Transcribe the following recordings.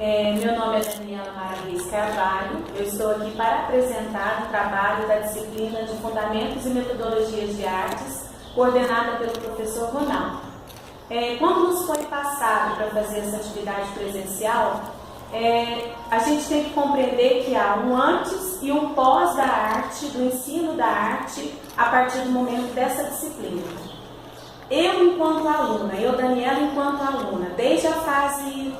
Meu nome é Daniela Maria Carvalho, eu estou aqui para apresentar o trabalho da disciplina de Fundamentos e Metodologias de Artes, coordenada pelo professor Ronaldo. Quando nos foi passado para fazer essa atividade presencial, a gente tem que compreender que há um antes e um pós da arte, do ensino da arte, a partir do momento dessa disciplina. Eu, enquanto aluna, Daniela, enquanto aluna, desde a fase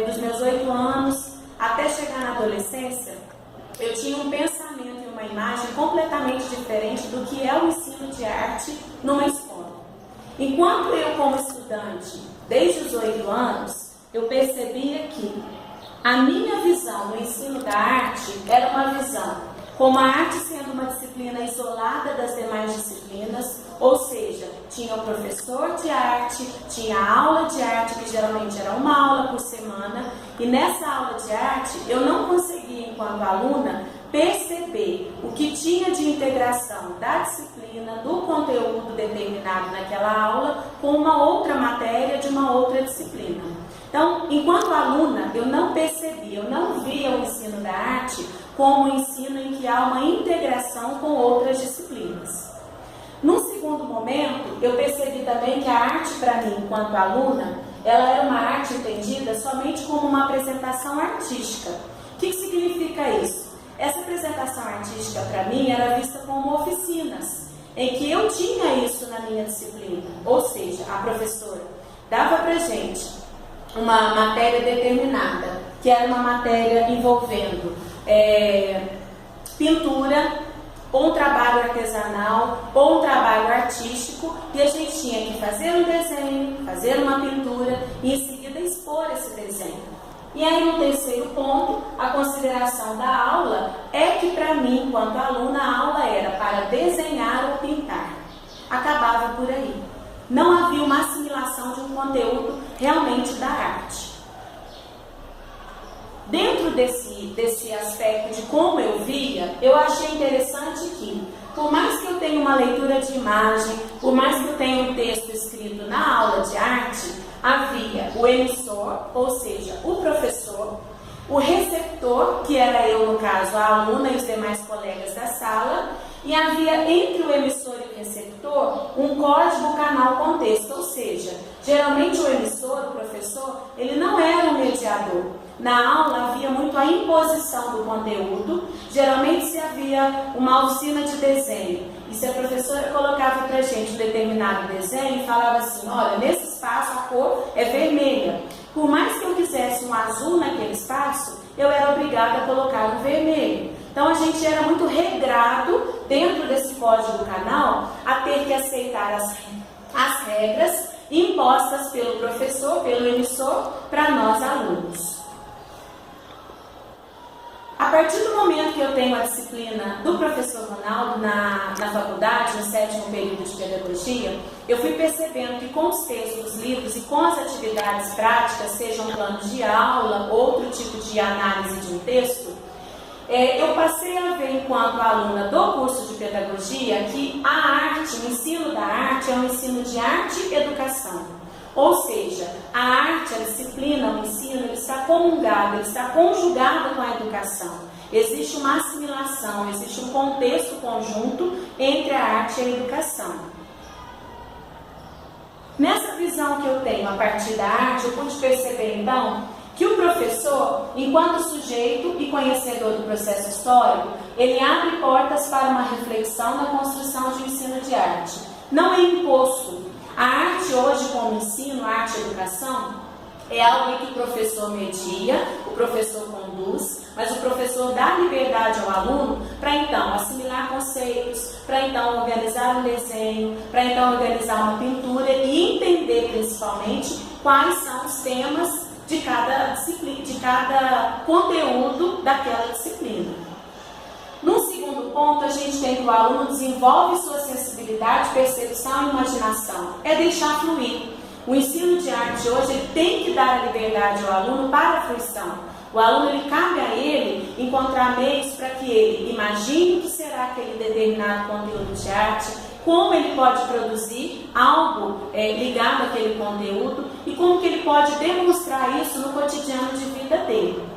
dos meus 8 anos até chegar na adolescência, eu tinha um pensamento e uma imagem completamente diferente do que é o ensino de arte numa escola. Enquanto eu, como estudante, desde os 8 anos, eu percebia que a minha visão do ensino da arte era uma visão como a arte sendo uma disciplina isolada das demais disciplinas, ou seja, tinha o professor de arte, tinha a aula de arte, que geralmente era uma aula por semana, e nessa aula de arte eu não conseguia, enquanto aluna, perceber o que tinha de integração da disciplina, do conteúdo determinado naquela aula, com uma outra matéria de uma outra disciplina. Então, enquanto aluna, eu não percebia, eu não via o ensino da arte como um ensino em que há uma integração com outras disciplinas. Num segundo momento, eu percebi também que a arte, para mim, enquanto aluna, ela era uma arte entendida somente como uma apresentação artística. O que significa isso? Essa apresentação artística, para mim, era vista como oficinas, em que eu tinha isso na minha disciplina. Ou seja, a professora dava para gente uma matéria determinada, que era uma matéria envolvendo pintura, ou um trabalho artesanal, ou um trabalho artístico, e a gente tinha que fazer um desenho, fazer uma pintura e em seguida expor esse desenho. E aí, no terceiro ponto, a consideração da aula é que, para mim, enquanto aluna, a aula era para desenhar ou pintar. Acabava por aí. Não havia uma assimilação de um conteúdo realmente da arte. Dentro desse aspecto de como eu via, eu achei interessante que, por mais que eu tenha uma leitura de imagem, por mais que eu tenha um texto escrito na aula de arte, havia o emissor, ou seja, o professor, o receptor, que era eu, no caso, a aluna e os demais colegas da sala, e havia entre o emissor e o receptor um código canal-contexto, ou seja, geralmente o emissor, o professor, ele não era um mediador. Na aula havia muito a imposição do conteúdo, geralmente se havia uma oficina de desenho, e se a professora colocava para a gente um determinado desenho e falava assim, olha, nesse espaço a cor é vermelha. Por mais que eu quisesse um azul naquele espaço, eu era obrigada a colocar um vermelho. Então a gente era muito regrado dentro desse código canal a ter que aceitar as regras impostas pelo professor, pelo emissor, para nós alunos. A partir do momento que eu tenho a disciplina do professor Ronaldo na faculdade, no 7º período de pedagogia, eu fui percebendo que com os textos, livros e com as atividades práticas, sejam planos de aula, outro tipo de análise de um texto, eu passei a ver, enquanto aluna do curso de pedagogia, que a arte, o ensino da arte é um ensino de arte e educação. Ou seja, a arte, a disciplina, o ensino, ele está comungado, ele está conjugado com a educação. Existe uma assimilação, existe um contexto conjunto entre a arte e a educação. Nessa visão que eu tenho a partir da arte, eu pude perceber então que o professor, enquanto sujeito e conhecedor do processo histórico, ele abre portas para uma reflexão na construção de um ensino de arte. Não é imposto. A arte hoje, como ensino, a arte e educação, é algo que o professor media, o professor conduz, mas o professor dá liberdade ao aluno para então assimilar conceitos, para então organizar um desenho, para então organizar uma pintura e entender principalmente quais são os temas de cada disciplina, de cada conteúdo daquela disciplina. No segundo ponto, a gente tem que o aluno desenvolve sua sensibilidade, percepção e imaginação. É deixar fluir. O ensino de arte hoje ele tem que dar a liberdade ao aluno para a fruição. O aluno, ele cabe a ele encontrar meios para que ele imagine o que será aquele determinado conteúdo de arte, como ele pode produzir algo ligado àquele conteúdo e como que ele pode demonstrar isso no cotidiano de vida dele. dele.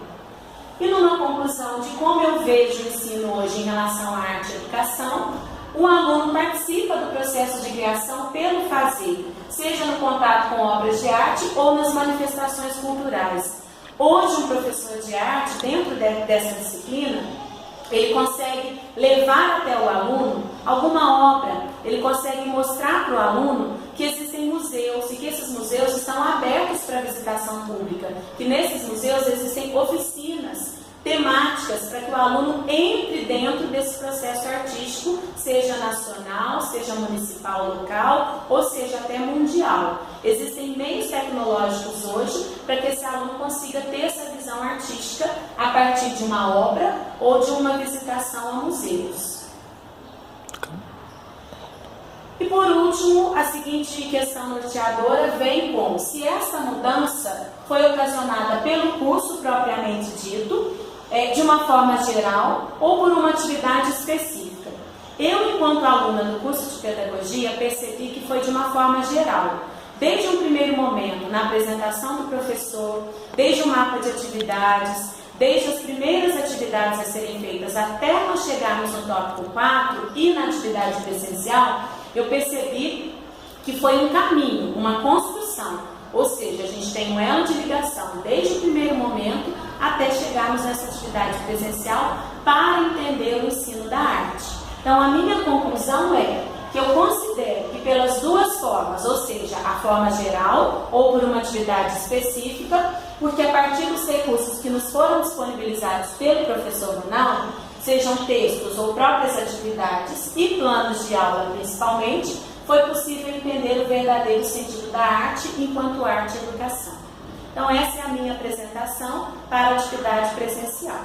E numa conclusão de como eu vejo o ensino hoje em relação à arte e educação, o aluno participa do processo de criação pelo fazer, seja no contato com obras de arte ou nas manifestações culturais. Hoje, um professor de arte, dentro dessa disciplina, ele consegue levar até o aluno alguma obra, ele consegue mostrar para o aluno que existem museus e que esses museus estão abertos para visitação pública, que nesses museus existem oficinas temáticas para que o aluno entre dentro desse processo artístico, seja nacional, seja municipal, local, ou seja até mundial. Existem meios tecnológicos hoje para que esse aluno consiga ter essa visão artística a partir de uma obra ou de uma visitação a museus. E por último, a seguinte questão norteadora vem com se essa mudança foi ocasionada pelo curso propriamente dito, de uma forma geral ou por uma atividade específica. Eu, enquanto aluna do curso de pedagogia, percebi que foi de uma forma geral. Desde um primeiro momento, na apresentação do professor, desde o mapa de atividades, desde as primeiras atividades a serem feitas até nós chegarmos no tópico 4 e na atividade presencial, eu percebi que foi um caminho, uma construção. Ou seja, a gente tem um elo de ligação desde o primeiro momento até chegarmos nessa atividade presencial para entender o ensino da arte. Então, a minha conclusão é que eu considero que pelas duas formas, ou seja, a forma geral ou por uma atividade específica, porque a partir dos recursos que nos foram disponibilizados pelo professor Ronaldo, sejam textos ou próprias atividades e planos de aula principalmente, foi possível entender o verdadeiro sentido da arte enquanto arte e educação. Então, essa é a minha apresentação para a atividade presencial.